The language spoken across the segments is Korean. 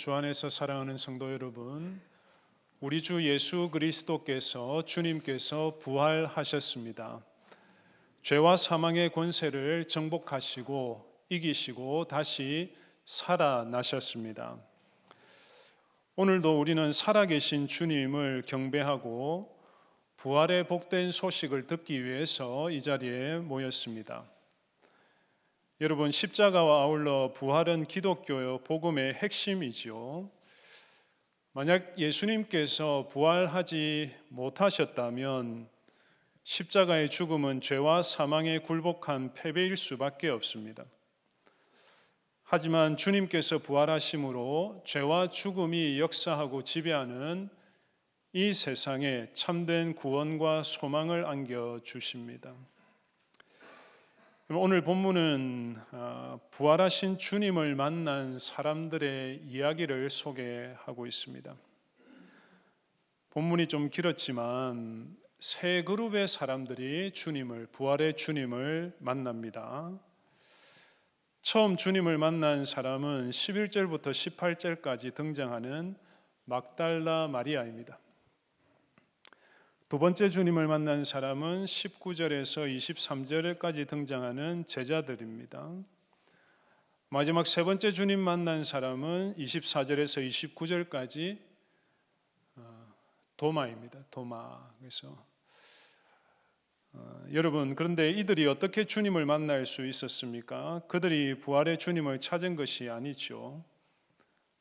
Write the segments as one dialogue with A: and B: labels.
A: 주 안에서 사랑하는 성도 여러분, 우리 주 예수 그리스도께서 주님께서 부활하셨습니다. 죄와 사망의 권세를 정복하시고 이기시고 다시 살아나셨습니다. 오늘도 우리는 살아계신 주님을 경배하고 부활의 복된 소식을 듣기 위해서 이 자리에 모였습니다. 여러분, 십자가와 아울러 부활은 기독교의 복음의 핵심이지요. 만약 예수님께서 부활하지 못하셨다면 십자가의 죽음은 죄와 사망에 굴복한 패배일 수밖에 없습니다. 하지만 주님께서 부활하심으로 죄와 죽음이 역사하고 지배하는 이 세상에 참된 구원과 소망을 안겨주십니다. 오늘 본문은 부활하신 주님을 만난 사람들의 이야기를 소개하고 있습니다. 본문이 좀 길었지만 세 그룹의 사람들이 부활의 주님을 만납니다. 처음 주님을 만난 사람은 11절부터 18절까지 등장하는 막달라 마리아입니다. 두 번째 주님을 만난 사람은 19절에서 23절까지 등장하는 제자들입니다. 마지막 세 번째 주님 만난 사람은 24절에서 29절까지 도마입니다. 도마. 그래서 여러분, 그런데 이들이 어떻게 주님을 만날 수 있었습니까? 그들이 부활의 주님을 찾은 것이 아니죠.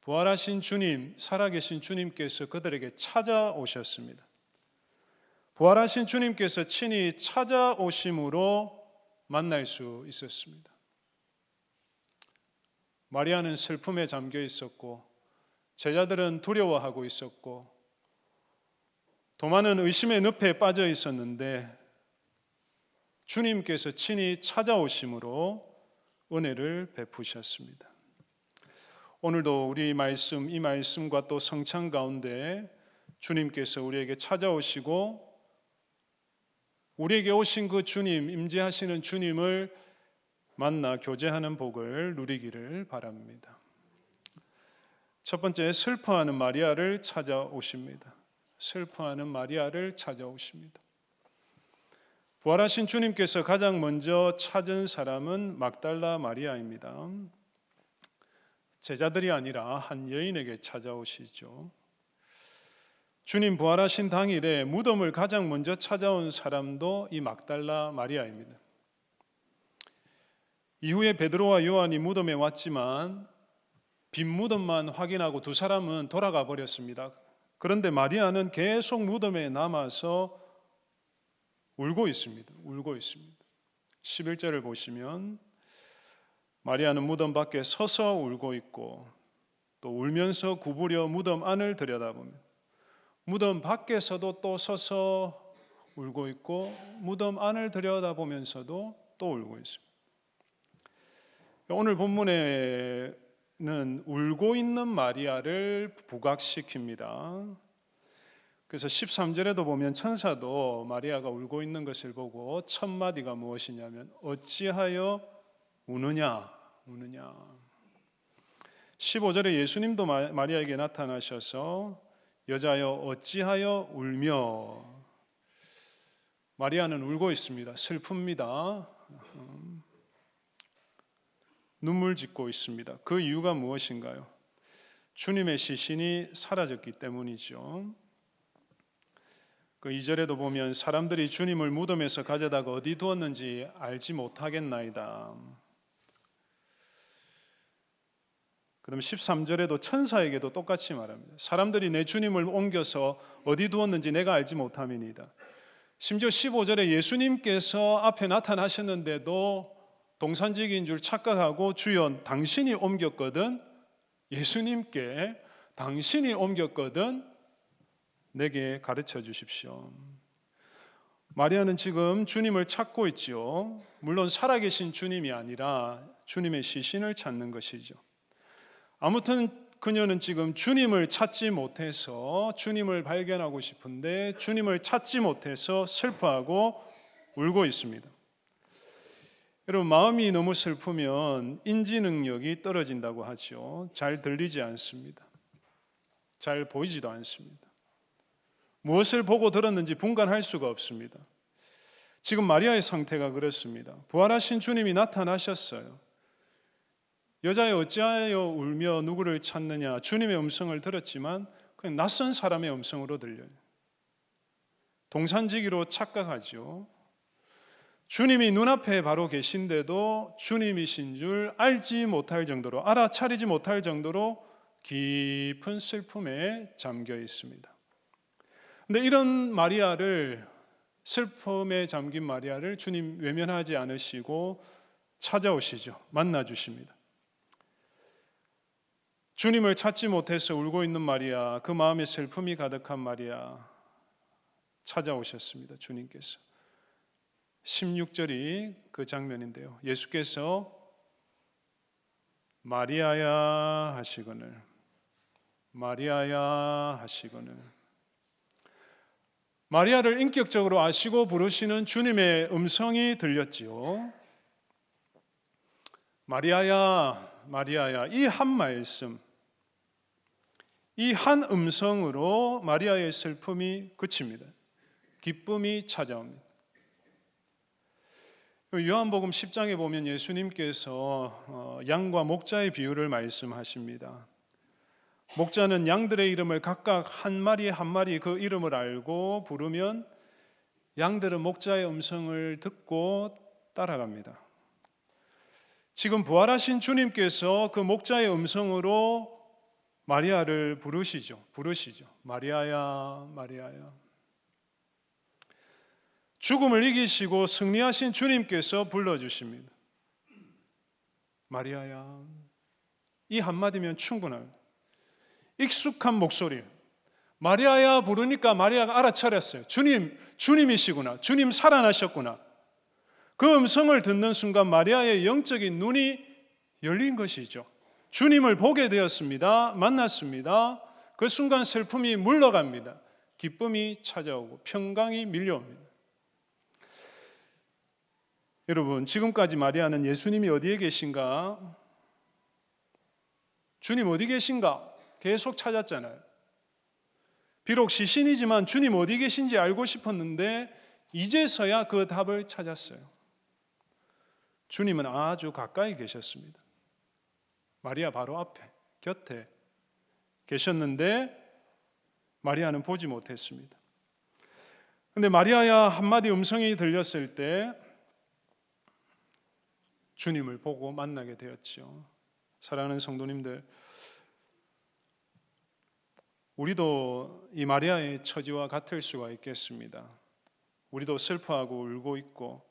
A: 부활하신 주님, 살아계신 주님께서 그들에게 찾아오셨습니다. 부활하신 주님께서 친히 찾아오심으로 만날 수 있었습니다. 마리아는 슬픔에 잠겨 있었고 제자들은 두려워하고 있었고 도마는 의심의 늪에 빠져 있었는데 주님께서 친히 찾아오심으로 은혜를 베푸셨습니다. 오늘도 우리 말씀, 이 말씀과 또 성찬 가운데 주님께서 우리에게 찾아오시고 우리에게 오신 그 주님, 임재하시는 주님을 만나 교제하는 복을 누리기를 바랍니다. 첫 번째, 슬퍼하는 마리아를 찾아오십니다. 슬퍼하는 마리아를 찾아오십니다. 부활하신 주님께서 가장 먼저 찾은 사람은 막달라 마리아입니다. 제자들이 아니라 한 여인에게 찾아오시죠. 주님 부활하신 당일에 무덤을 가장 먼저 찾아온 사람도 이 막달라 마리아입니다. 이후에 베드로와 요한이 무덤에 왔지만 빈 무덤만 확인하고 두 사람은 돌아가 버렸습니다. 그런데 마리아는 계속 무덤에 남아서 울고 있습니다. 울고 있습니다. 11절을 보시면 마리아는 무덤 밖에 서서 울고 있고 또 울면서 구부려 무덤 안을 들여다봅니다. 무덤 밖에서도 또 서서 울고 있고 무덤 안을 들여다보면서도 또 울고 있습니다. 오늘 본문에는 울고 있는 마리아를 부각시킵니다. 그래서 13절에도 보면 천사도 마리아가 울고 있는 것을 보고 첫 마디가 무엇이냐면 어찌하여 우느냐. 15절에 예수님도 마리아에게 나타나셔서 여자여 어찌하여 울며. 마리아는 울고 있습니다. 슬픕니다. 눈물 짓고 있습니다. 그 이유가 무엇인가요? 주님의 시신이 사라졌기 때문이죠. 그 2절에도 보면 사람들이 주님을 무덤에서 가져다가 어디 두었는지 알지 못하겠나이다. 그럼 13절에도 천사에게도 똑같이 말합니다. 사람들이 내 주님을 옮겨서 어디 두었는지 내가 알지 못함이니이다. 심지어 15절에 예수님께서 앞에 나타나셨는데도 동산직인 줄 착각하고 주여 당신이 옮겼거든, 예수님께 당신이 옮겼거든 내게 가르쳐 주십시오. 마리아는 지금 주님을 찾고 있지요. 물론 살아계신 주님이 아니라 주님의 시신을 찾는 것이죠. 아무튼 그녀는 지금 주님을 찾지 못해서 주님을 발견하고 싶은데 주님을 찾지 못해서 슬퍼하고 울고 있습니다. 여러분, 마음이 너무 슬프면 인지 능력이 떨어진다고 하죠. 잘 들리지 않습니다. 잘 보이지도 않습니다. 무엇을 보고 들었는지 분간할 수가 없습니다. 지금 마리아의 상태가 그렇습니다. 부활하신 주님이 나타나셨어요. 여자여 어찌하여 울며 누구를 찾느냐. 주님의 음성을 들었지만 그냥 낯선 사람의 음성으로 들려요. 동산지기로 착각하죠. 주님이 눈앞에 바로 계신데도 주님이신 줄 알지 못할 정도로, 알아차리지 못할 정도로 깊은 슬픔에 잠겨 있습니다. 근데 이런 마리아를, 슬픔에 잠긴 마리아를 주님 외면하지 않으시고 찾아오시죠. 만나 주십니다. 주님을 찾지 못해서 울고 있는 마리아, 그 마음에 슬픔이 가득한 마리아 찾아오셨습니다. 주님께서. 16절이 그 장면인데요. 예수께서 마리아야 하시거늘, 마리아야 하시거늘. 마리아를 인격적으로 아시고 부르시는 주님의 음성이 들렸지요. 마리아야, 마리아야. 이 한 말씀, 이 한 음성으로 마리아의 슬픔이 그칩니다. 기쁨이 찾아옵니다. 요한복음 10장에 보면 예수님께서 양과 목자의 비유를 말씀하십니다. 목자는 양들의 이름을 각각 한 마리 한 마리 그 이름을 알고 부르면 양들은 목자의 음성을 듣고 따라갑니다. 지금 부활하신 주님께서 그 목자의 음성으로 마리아를 부르시죠. 마리아야, 마리아야. 죽음을 이기시고 승리하신 주님께서 불러주십니다. 마리아야. 이 한마디면 충분합니다. 익숙한 목소리. 마리아야 부르니까 마리아가 알아차렸어요. 주님이시구나. 주님 살아나셨구나. 그 음성을 듣는 순간 마리아의 영적인 눈이 열린 것이죠. 주님을 보게 되었습니다. 만났습니다. 그 순간 슬픔이 물러갑니다. 기쁨이 찾아오고 평강이 밀려옵니다. 여러분, 지금까지 마리아는 예수님이 어디에 계신가? 주님 어디 계신가? 계속 찾았잖아요. 비록 시신이지만 주님 어디 계신지 알고 싶었는데 이제서야 그 답을 찾았어요. 주님은 아주 가까이 계셨습니다. 마리아 바로 앞에, 곁에 계셨는데 마리아는 보지 못했습니다. 그런데 마리아야 한마디 음성이 들렸을 때 주님을 보고 만나게 되었죠. 사랑하는 성도님들, 우리도 이 마리아의 처지와 같을 수가 있겠습니다. 우리도 슬퍼하고 울고 있고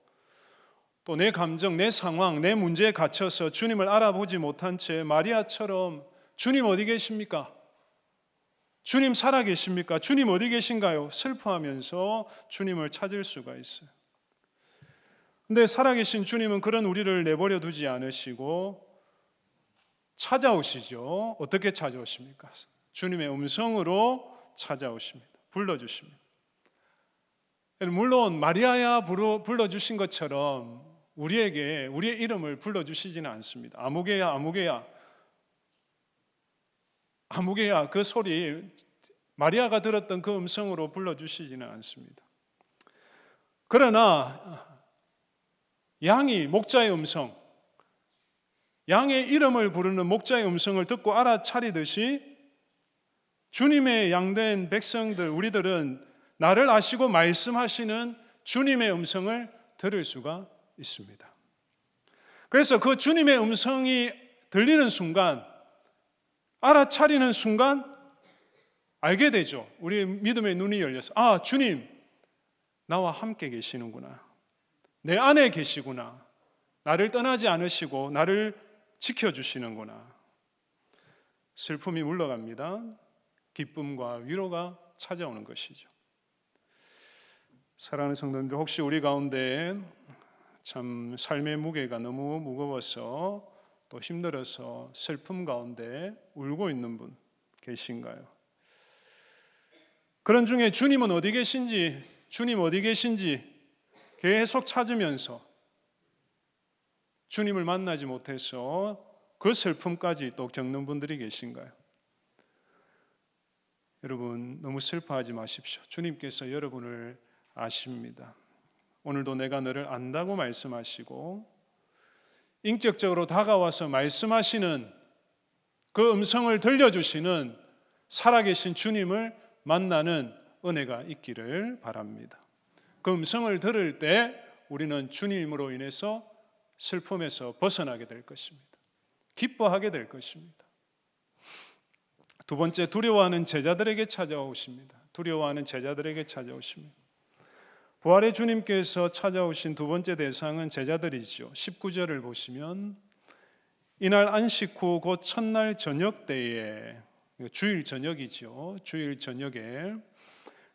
A: 또 내 감정, 내 상황, 내 문제에 갇혀서 주님을 알아보지 못한 채 마리아처럼 주님 어디 계십니까? 주님 살아 계십니까? 주님 어디 계신가요? 슬퍼하면서 주님을 찾을 수가 있어요. 근데 살아계신 주님은 그런 우리를 내버려 두지 않으시고 찾아오시죠. 어떻게 찾아오십니까? 주님의 음성으로 찾아오십니다. 불러주십니다. 물론 마리아야 불러주신 것처럼 우리에게 우리의 이름을 불러주시지는 않습니다. 아무개야, 아무개야, 아무개야, 그 소리 마리아가 들었던 그 음성으로 불러주시지는 않습니다. 그러나 양이 목자의 음성, 양의 이름을 부르는 목자의 음성을 듣고 알아차리듯이 주님의 양된 백성들, 우리들은 나를 아시고 말씀하시는 주님의 음성을 들을 수가 있습니다. 그래서 그 주님의 음성이 들리는 순간, 알아차리는 순간 알게 되죠. 우리의 믿음의 눈이 열려서 아, 주님 나와 함께 계시는구나. 내 안에 계시구나. 나를 떠나지 않으시고 나를 지켜주시는구나. 슬픔이 물러갑니다. 기쁨과 위로가 찾아오는 것이죠. 사랑하는 성도님들, 혹시 우리 가운데 참 삶의 무게가 너무 무거워서 또 힘들어서 슬픔 가운데 울고 있는 분 계신가요? 그런 중에 주님은 어디 계신지, 주님 어디 계신지 계속 찾으면서 주님을 만나지 못해서 그 슬픔까지 또 겪는 분들이 계신가요? 여러분 너무 슬퍼하지 마십시오. 주님께서 여러분을 아십니다. 오늘도 내가 너를 안다고 말씀하시고 인격적으로 다가와서 말씀하시는 그 음성을 들려주시는 살아계신 주님을 만나는 은혜가 있기를 바랍니다. 그 음성을 들을 때 우리는 주님으로 인해서 슬픔에서 벗어나게 될 것입니다. 기뻐하게 될 것입니다. 두 번째, 두려워하는 제자들에게 찾아오십니다. 두려워하는 제자들에게 찾아오십니다. 부활의 주님께서 찾아오신 두 번째 대상은 제자들이죠. 19절을 보시면 이날 안식 후 곧 첫날 저녁 때에, 주일 저녁이죠. 주일 저녁에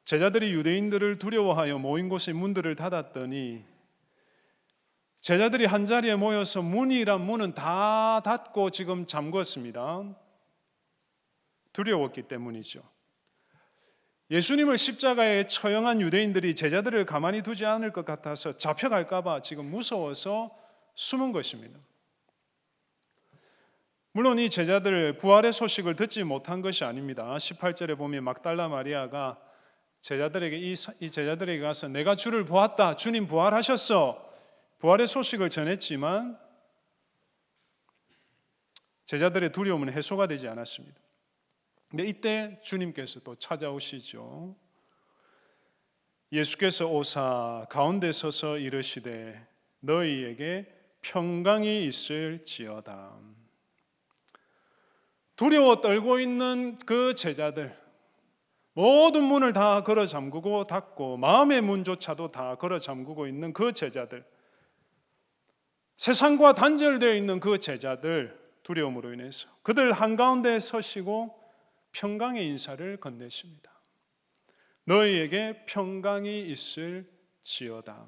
A: 제자들이 유대인들을 두려워하여 모인 곳의 문들을 닫았더니 제자들이 한자리에 모여서 문은 다 닫고 지금 잠궜습니다. 두려웠기 때문이죠. 예수님을 십자가에 처형한 유대인들이 제자들을 가만히 두지 않을 것 같아서 잡혀갈까 봐 지금 무서워서 숨은 것입니다. 물론 이 제자들 부활의 소식을 듣지 못한 것이 아닙니다. 18절에 보면 막달라 마리아가 이 제자들에게 가서 내가 주를 보았다. 주님 부활하셨어. 부활의 소식을 전했지만 제자들의 두려움은 해소가 되지 않았습니다. 근데 이때 주님께서 또 찾아오시죠. 예수께서 오사 가운데 서서 이르시되 너희에게 평강이 있을지어다. 두려워 떨고 있는 그 제자들, 모든 문을 다 걸어 잠그고 닫고 마음의 문조차도 다 걸어 잠그고 있는 그 제자들, 세상과 단절되어 있는 그 제자들, 두려움으로 인해서 그들 한가운데 서시고 평강의 인사를 건네십니다. 너희에게 평강이 있을지어다.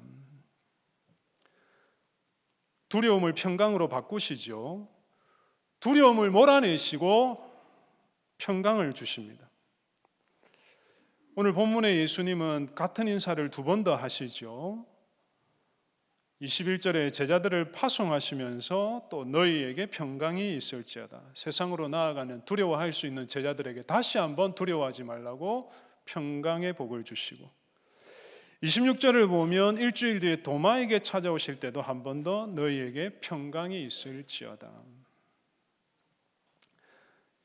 A: 두려움을 평강으로 바꾸시죠. 두려움을 몰아내시고 평강을 주십니다. 오늘 본문의 예수님은 같은 인사를 두 번 더 하시죠. 21절에 제자들을 파송하시면서 또 너희에게 평강이 있을지어다. 세상으로 나아가는 두려워할 수 있는 제자들에게 다시 한번 두려워하지 말라고 평강의 복을 주시고 26절을 보면 일주일 뒤에 도마에게 찾아오실 때도 한 번 더 너희에게 평강이 있을지어다.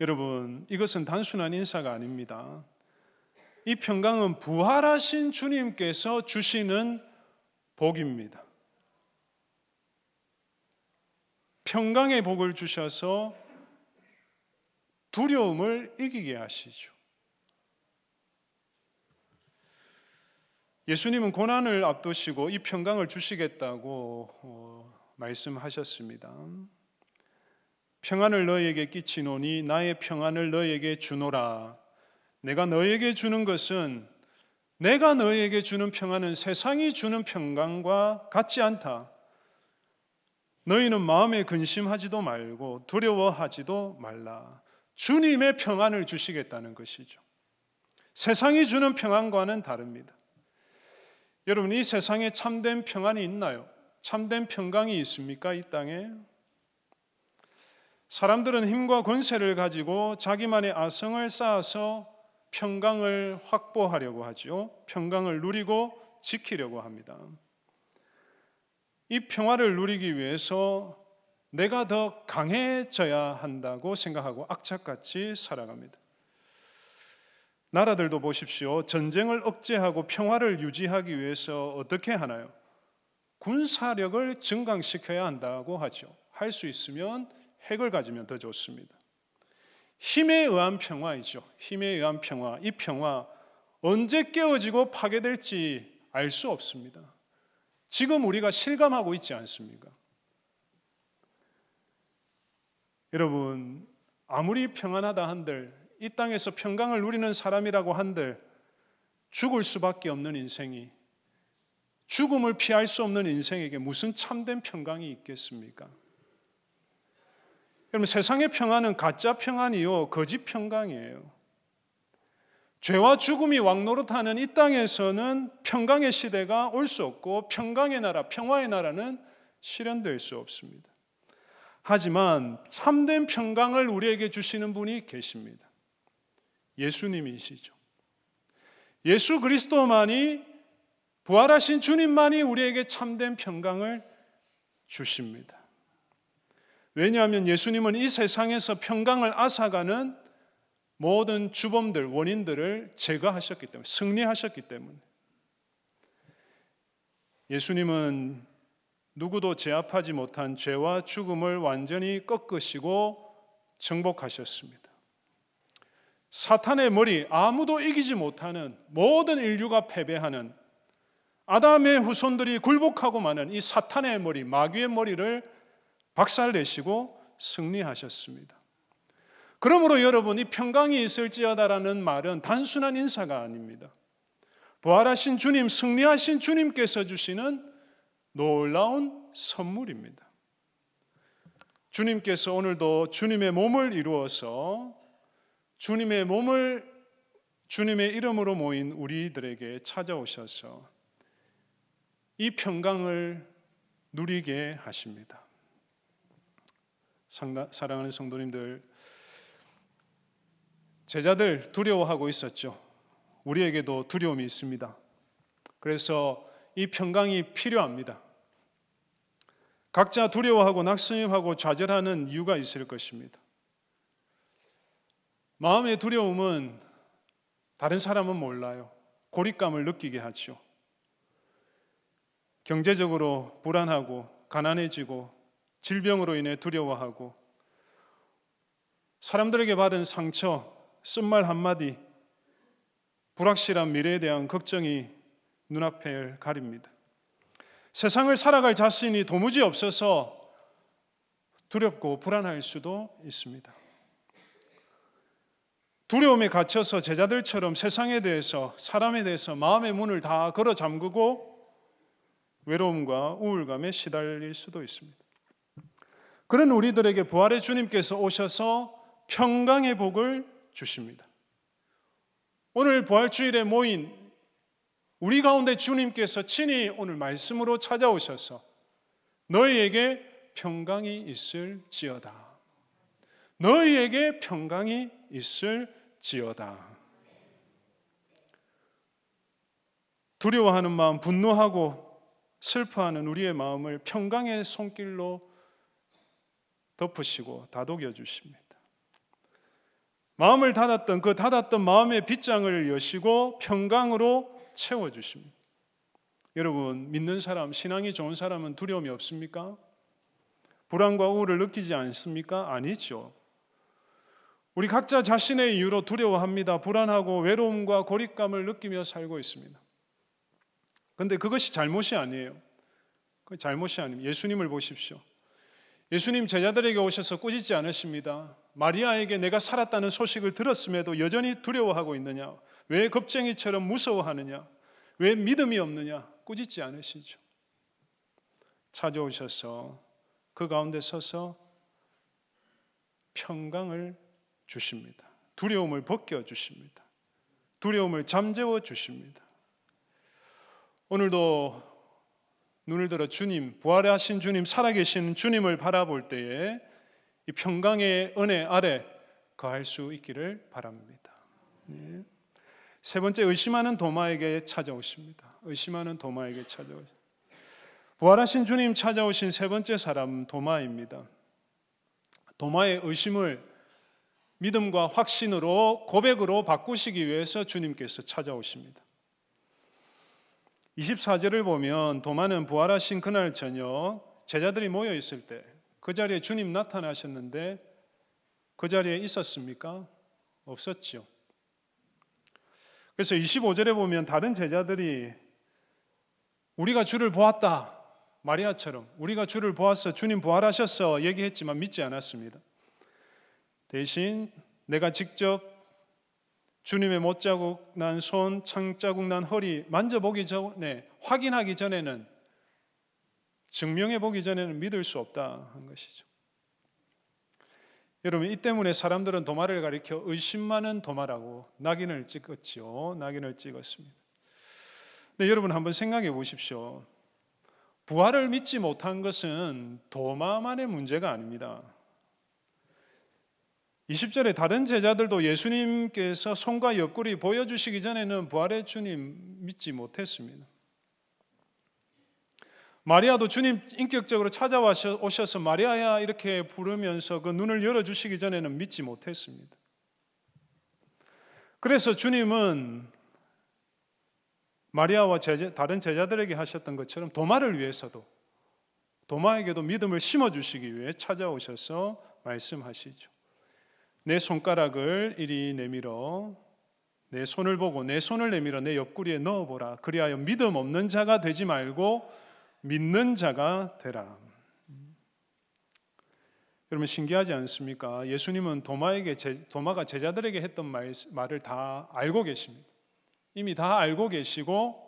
A: 여러분, 이것은 단순한 인사가 아닙니다. 이 평강은 부활하신 주님께서 주시는 복입니다. 평강의 복을 주셔서 두려움을 이기게 하시죠. 예수님은 고난을 앞두시고 이 평강을 주시겠다고 말씀하셨습니다. 평안을 너희에게 끼치노니 나의 평안을 너희에게 주노라. 내가 너희에게 주는 것은 내가 너희에게 주는 평안은 세상이 주는 평강과 같지 않다. 너희는 마음에 근심하지도 말고 두려워하지도 말라. 주님의 평안을 주시겠다는 것이죠. 세상이 주는 평안과는 다릅니다. 여러분, 이 세상에 참된 평안이 있나요? 참된 평강이 있습니까? 이 땅에? 사람들은 힘과 권세를 가지고 자기만의 아성을 쌓아서 평강을 확보하려고 하죠. 평강을 누리고 지키려고 합니다. 이 평화를 누리기 위해서 내가 더 강해져야 한다고 생각하고 악착같이 살아갑니다. 나라들도 보십시오. 전쟁을 억제하고 평화를 유지하기 위해서 어떻게 하나요? 군사력을 증강시켜야 한다고 하죠. 할 수 있으면 핵을 가지면 더 좋습니다. 힘에 의한 평화이죠. 힘에 의한 평화. 이 평화 언제 깨어지고 파괴될지 알 수 없습니다. 지금 우리가 실감하고 있지 않습니까? 여러분, 아무리 평안하다 한들, 이 땅에서 평강을 누리는 사람이라고 한들 죽을 수밖에 없는 인생이, 죽음을 피할 수 없는 인생에게 무슨 참된 평강이 있겠습니까? 여러분, 세상의 평안은 가짜 평안이요, 거짓 평강이에요. 죄와 죽음이 왕노릇하는 이 땅에서는 평강의 시대가 올 수 없고 평강의 나라, 평화의 나라는 실현될 수 없습니다. 하지만 참된 평강을 우리에게 주시는 분이 계십니다. 예수님이시죠. 예수 그리스도만이, 부활하신 주님만이 우리에게 참된 평강을 주십니다. 왜냐하면 예수님은 이 세상에서 평강을 앗아가는 모든 주범들, 원인들을 제거하셨기 때문에, 승리하셨기 때문에. 예수님은 누구도 제압하지 못한 죄와 죽음을 완전히 꺾으시고 정복하셨습니다. 사탄의 머리, 아무도 이기지 못하는, 모든 인류가 패배하는, 아담의 후손들이 굴복하고 마는 이 사탄의 머리, 마귀의 머리를 박살내시고 승리하셨습니다. 그러므로 여러분, 이 평강이 있을지어다라는 말은 단순한 인사가 아닙니다. 부활하신 주님, 승리하신 주님께서 주시는 놀라운 선물입니다. 주님께서 오늘도 주님의 몸을 이루어서 주님의 이름으로 모인 우리들에게 찾아오셔서 이 평강을 누리게 하십니다. 사랑하는 성도님들, 제자들 두려워하고 있었죠. 우리에게도 두려움이 있습니다. 그래서 이 평강이 필요합니다. 각자 두려워하고 낙심하고 좌절하는 이유가 있을 것입니다. 마음의 두려움은 다른 사람은 몰라요. 고립감을 느끼게 하죠. 경제적으로 불안하고 가난해지고 질병으로 인해 두려워하고 사람들에게 받은 상처, 쓴말 한마디, 불확실한 미래에 대한 걱정이 눈앞을 가립니다. 세상을 살아갈 자신이 도무지 없어서 두렵고 불안할 수도 있습니다. 두려움에 갇혀서 제자들처럼 세상에 대해서, 사람에 대해서 마음의 문을 다 걸어 잠그고 외로움과 우울감에 시달릴 수도 있습니다. 그런 우리들에게 부활의 주님께서 오셔서 평강의 복을 주십니다. 오늘 부활주일에 모인 우리 가운데 주님께서 친히 오늘 말씀으로 찾아오셔서 너희에게 평강이 있을지어다. 너희에게 평강이 있을지어다. 두려워하는 마음, 분노하고 슬퍼하는 우리의 마음을 평강의 손길로 덮으시고 다독여 주십니다. 마음을 닫았던 그 닫았던 마음의 빗장을 여시고 평강으로 채워주십니다. 여러분, 믿는 사람, 신앙이 좋은 사람은 두려움이 없습니까? 불안과 우울을 느끼지 않습니까? 아니죠. 우리 각자 자신의 이유로 두려워합니다. 불안하고 외로움과 고립감을 느끼며 살고 있습니다. 그런데 그것이 잘못이 아니에요. 그 잘못이 아닙니다. 예수님을 보십시오. 예수님 제자들에게 오셔서 꾸짖지 않으십니다. 마리아에게 내가 살았다는 소식을 들었음에도 여전히 두려워하고 있느냐? 왜 겁쟁이처럼 무서워하느냐? 왜 믿음이 없느냐? 꾸짖지 않으시죠. 찾아오셔서 그 가운데 서서 평강을 주십니다. 두려움을 벗겨주십니다. 두려움을 잠재워 주십니다. 오늘도 눈을 들어 주님, 부활하신 주님, 살아계신 주님을 바라볼 때에 이 평강의 은혜 아래 거할 수 있기를 바랍니다. 네. 세 번째, 의심하는 도마에게 찾아오십니다. 의심하는 도마에게 찾아오십니다. 부활하신 주님 찾아오신 세 번째 사람 도마입니다. 도마의 의심을 믿음과 확신으로, 고백으로 바꾸시기 위해서 주님께서 찾아오십니다. 24절을 보면 도마는 부활하신 그날 저녁 제자들이 모여 있을 때 그 자리에 주님 나타나셨는데 그 자리에 있었습니까? 없었죠. 그래서 25절에 보면 다른 제자들이 우리가 주를 보았다, 마리아처럼 우리가 주를 보았어, 주님 부활하셨어 얘기했지만 믿지 않았습니다. 대신 내가 직접 주님의 못자국 난 손, 창자국 난 허리 만져보기 전에, 확인하기 전에는, 증명해 보기 전에는 믿을 수 없다 한 것이죠. 여러분, 이 때문에 사람들은 도마를 가리켜 의심 많은 도마라고 낙인을 찍었죠. 낙인을 찍었습니다. 근데 여러분 한번 생각해 보십시오. 부활을 믿지 못한 것은 도마만의 문제가 아닙니다. 20절에 다른 제자들도 예수님께서 손과 옆구리 보여주시기 전에는 부활의 주님 믿지 못했습니다. 마리아도 주님 인격적으로 찾아오셔서 마리아야 이렇게 부르면서 그 눈을 열어주시기 전에는 믿지 못했습니다. 그래서 주님은 마리아와 다른 제자들에게 하셨던 것처럼 도마를 위해서도, 도마에게도 믿음을 심어주시기 위해 찾아오셔서 말씀하시죠. 내 손가락을 이리 내밀어 내 손을 보고 내 손을 내밀어 내 옆구리에 넣어보라. 그리하여 믿음 없는 자가 되지 말고 믿는 자가 되라. 여러분 신기하지 않습니까? 예수님은 도마가 제자들에게 했던 말을 다 알고 계십니다. 이미 다 알고 계시고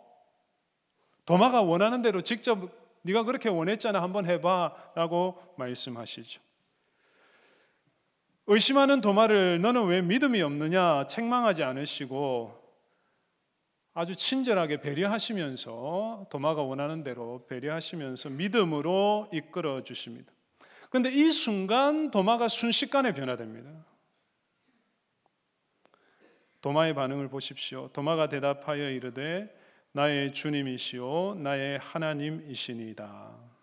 A: 도마가 원하는 대로 직접 네가 그렇게 원했잖아 한번 해봐 라고 말씀하시죠. 의심하는 도마를 너는 왜 믿음이 없느냐 책망하지 않으시고 아주 친절하게 배려하시면서 도마가 원하는 대로 배려하시면서 믿음으로 이끌어 주십니다. 그런데 이 순간 도마가 순식간에 변화됩니다. 도마의 반응을 보십시오. 도마가 대답하여 이르되 나의 주님이시오 나의 하나님이시니이다.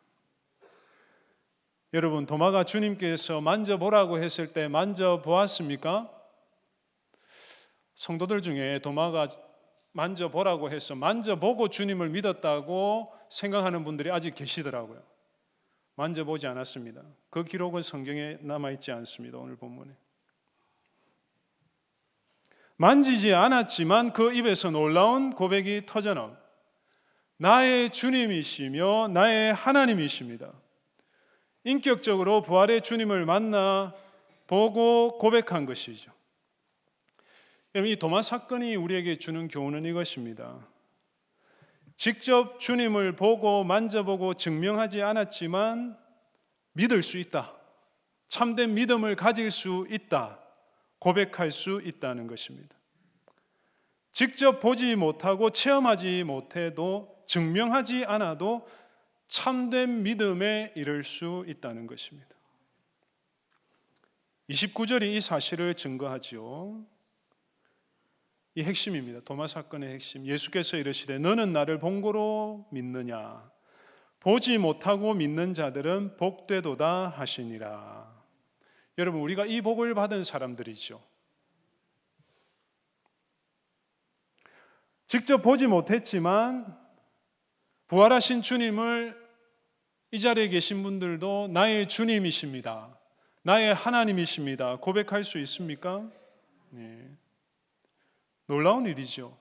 A: 여러분 도마가 주님께서 만져보라고 했을 때 만져보았습니까? 성도들 중에 도마가 만져보라고 해서 만져보고 주님을 믿었다고 생각하는 분들이 아직 계시더라고요. 만져보지 않았습니다. 그 기록은 성경에 남아있지 않습니다. 오늘 본문에 만지지 않았지만 그 입에서 놀라운 고백이 터져나옵니다. 나의 주님이시며 나의 하나님이십니다. 인격적으로 부활의 주님을 만나 보고 고백한 것이죠. 이 도마 사건이 우리에게 주는 교훈은 이것입니다. 직접 주님을 보고 만져보고 증명하지 않았지만 믿을 수 있다. 참된 믿음을 가질 수 있다. 고백할 수 있다는 것입니다. 직접 보지 못하고 체험하지 못해도 증명하지 않아도 참된 믿음에 이를 수 있다는 것입니다. 29절이 이 사실을 증거하지요. 이 핵심입니다. 도마 사건의 핵심. 예수께서 이르시되 너는 나를 본고로 믿느냐 보지 못하고 믿는 자들은 복되도다 하시니라. 여러분 우리가 이 복을 받은 사람들이죠. 직접 보지 못했지만 부활하신 주님을 이 자리에 계신 분들도 나의 주님이십니다. 나의 하나님이십니다. 고백할 수 있습니까? 네. 놀라운 일이죠.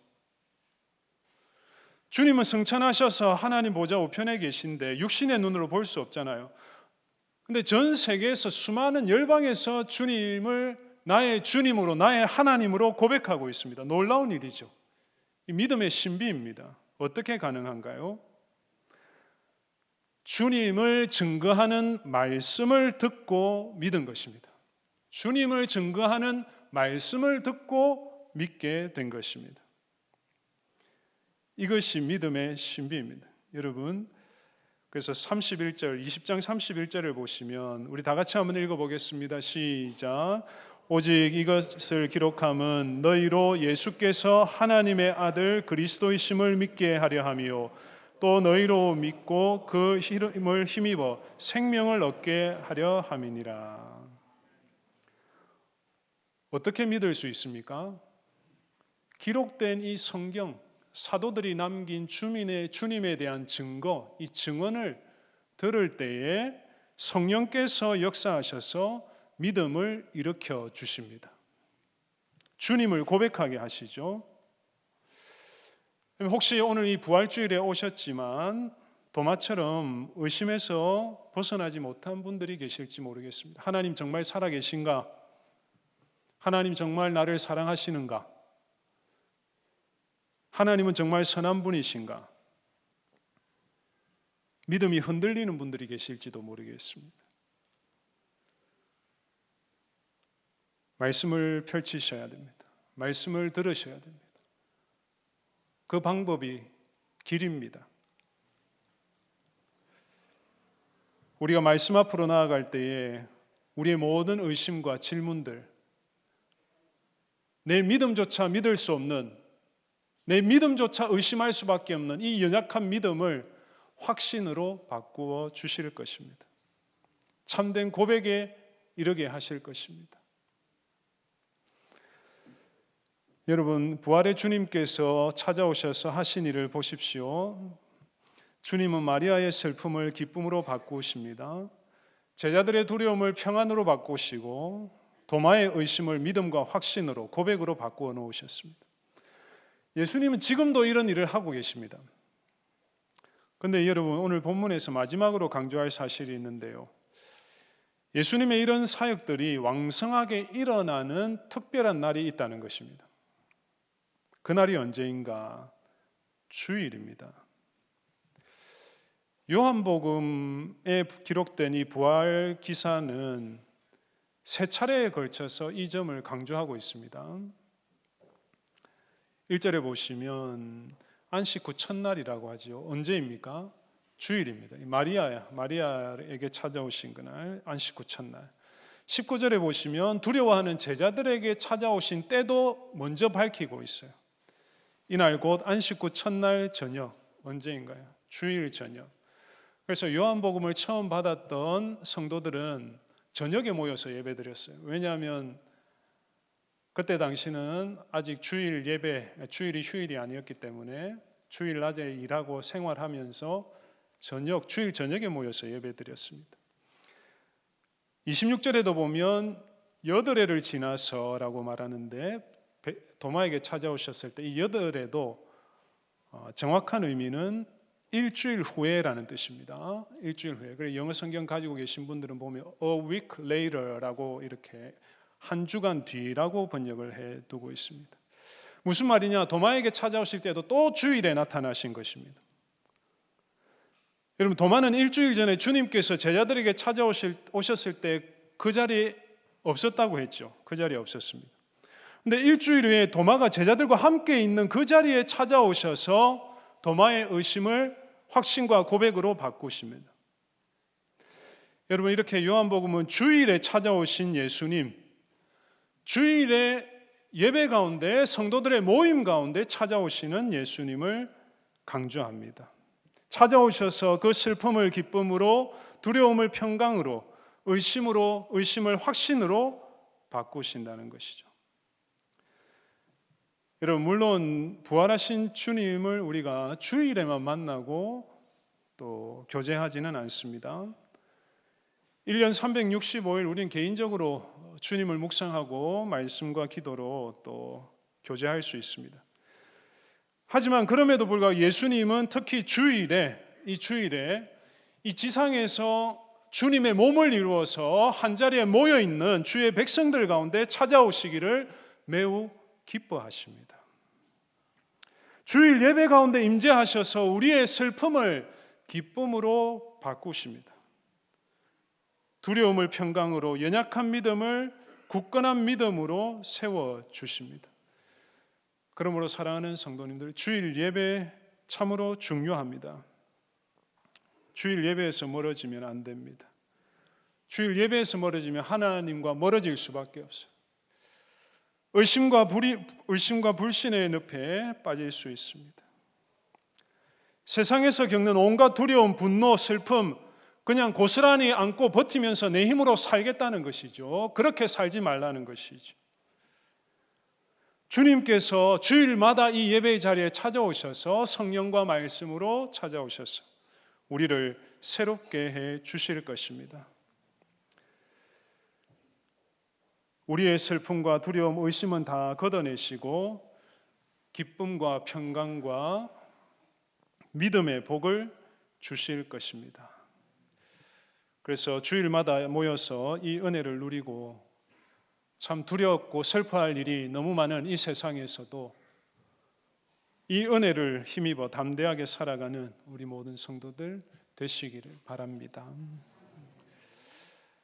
A: 주님은 승천하셔서 하나님 보좌 우편에 계신데 육신의 눈으로 볼 수 없잖아요. 근데 전 세계에서 수많은 열방에서 주님을 나의 주님으로 나의 하나님으로 고백하고 있습니다. 놀라운 일이죠. 이 믿음의 신비입니다. 어떻게 가능한가요? 주님을 증거하는 말씀을 듣고 믿은 것입니다. 주님을 증거하는 말씀을 듣고 믿게 된 것입니다. 이것이 믿음의 신비입니다. 여러분, 그래서 31절, 20장 31절을 보시면 우리 다 같이 한번 읽어보겠습니다. 시작. 오직 이것을 기록함은 너희로 예수께서 하나님의 아들 그리스도이심을 믿게 하려 함이요 또 너희로 믿고 그 이름을 힘입어 생명을 얻게 하려 함이니라. 어떻게 믿을 수 있습니까? 기록된 이 성경, 사도들이 남긴 주님에 대한 증거, 이 증언을 들을 때에 성령께서 역사하셔서 믿음을 일으켜 주십니다. 주님을 고백하게 하시죠. 혹시 오늘 이 부활주일에 오셨지만 도마처럼 의심해서 벗어나지 못한 분들이 계실지 모르겠습니다. 하나님 정말 살아계신가? 하나님 정말 나를 사랑하시는가? 하나님은 정말 선한 분이신가? 믿음이 흔들리는 분들이 계실지도 모르겠습니다. 말씀을 펼치셔야 됩니다. 말씀을 들으셔야 됩니다. 그 방법이 길입니다. 우리가 말씀 앞으로 나아갈 때에 우리의 모든 의심과 질문들, 내 믿음조차 믿을 수 없는, 내 믿음조차 의심할 수밖에 없는 이 연약한 믿음을 확신으로 바꾸어 주실 것입니다. 참된 고백에 이르게 하실 것입니다. 여러분, 부활의 주님께서 찾아오셔서 하신 일을 보십시오. 주님은 마리아의 슬픔을 기쁨으로 바꾸십니다. 제자들의 두려움을 평안으로 바꾸시고 도마의 의심을 믿음과 확신으로, 고백으로 바꾸어 놓으셨습니다. 예수님은 지금도 이런 일을 하고 계십니다. 그런데 여러분, 오늘 본문에서 마지막으로 강조할 사실이 있는데요, 예수님의 이런 사역들이 왕성하게 일어나는 특별한 날이 있다는 것입니다. 그날이 언제인가? 주일입니다. 요한복음에 기록된 이 부활 기사는 세 차례에 걸쳐서 이 점을 강조하고 있습니다. 1절에 보시면 안식 후 첫날이라고 하죠. 언제입니까? 주일입니다. 마리아에게 찾아오신 그날, 안식 후 첫날. 19절에 보시면 두려워하는 제자들에게 찾아오신 때도 먼저 밝히고 있어요. 이날 곧 안식 후 첫날 저녁, 언제인가요? 주일 저녁. 그래서 요한복음을 처음 받았던 성도들은 저녁에 모여서 예배드렸어요. 왜냐하면 그때 당시는 아직 주일 예배, 주일이 휴일이 아니었기 때문에 주일 낮에 일하고 생활하면서 주일 저녁에 모여서 예배드렸습니다. 26절에도 보면 여드레를 지나서라고 말하는데 도마에게 찾아오셨을 때 이 여드레도 정확한 의미는 일주일 후에라는 뜻입니다. 일주일 후에. 그래서 영어 성경 가지고 계신 분들은 보면 a week later라고 이렇게 한 주간 뒤라고 번역을 해 두고 있습니다. 무슨 말이냐? 도마에게 찾아오실 때도 또 주일에 나타나신 것입니다. 여러분, 도마는 일주일 전에 주님께서 제자들에게 찾아오셨을 때 그 자리에 없었다고 했죠. 그 자리에 없었습니다. 근데 일주일 후에 도마가 제자들과 함께 있는 그 자리에 찾아오셔서 도마의 의심을 확신과 고백으로 바꾸십니다. 여러분, 이렇게 요한복음은 주일에 찾아오신 예수님, 주일에 예배 가운데 성도들의 모임 가운데 찾아오시는 예수님을 강조합니다. 찾아오셔서 그 슬픔을 기쁨으로, 두려움을 평강으로, 의심을 확신으로 바꾸신다는 것이죠. 여러분, 물론 부활하신 주님을 우리가 주일에만 만나고 또 교제하지는 않습니다. 1년 365일 우리는 개인적으로 주님을 묵상하고 말씀과 기도로 또 교제할 수 있습니다. 하지만 그럼에도 불구하고 예수님은 특히 이 주일에 이 지상에서 주님의 몸을 이루어서 한자리에 모여있는 주의 백성들 가운데 찾아오시기를 매우 기뻐하십니다. 주일 예배 가운데 임재하셔서 우리의 슬픔을 기쁨으로 바꾸십니다. 두려움을 평강으로, 연약한 믿음을 굳건한 믿음으로 세워주십니다. 그러므로 사랑하는 성도님들, 주일 예배 참으로 중요합니다. 주일 예배에서 멀어지면 안 됩니다. 주일 예배에서 멀어지면 하나님과 멀어질 수밖에 없어요. 의심과 불신의 늪에 빠질 수 있습니다. 세상에서 겪는 온갖 두려움, 분노, 슬픔 그냥 고스란히 안고 버티면서 내 힘으로 살겠다는 것이죠. 그렇게 살지 말라는 것이죠. 주님께서 주일마다 이 예배의 자리에 찾아오셔서 성령과 말씀으로 찾아오셔서 우리를 새롭게 해 주실 것입니다. 우리의 슬픔과 두려움, 의심은 다 걷어내시고 기쁨과 평강과 믿음의 복을 주실 것입니다. 그래서 주일마다 모여서 이 은혜를 누리고 참 두렵고 슬퍼할 일이 너무 많은 이 세상에서도 이 은혜를 힘입어 담대하게 살아가는 우리 모든 성도들 되시기를 바랍니다.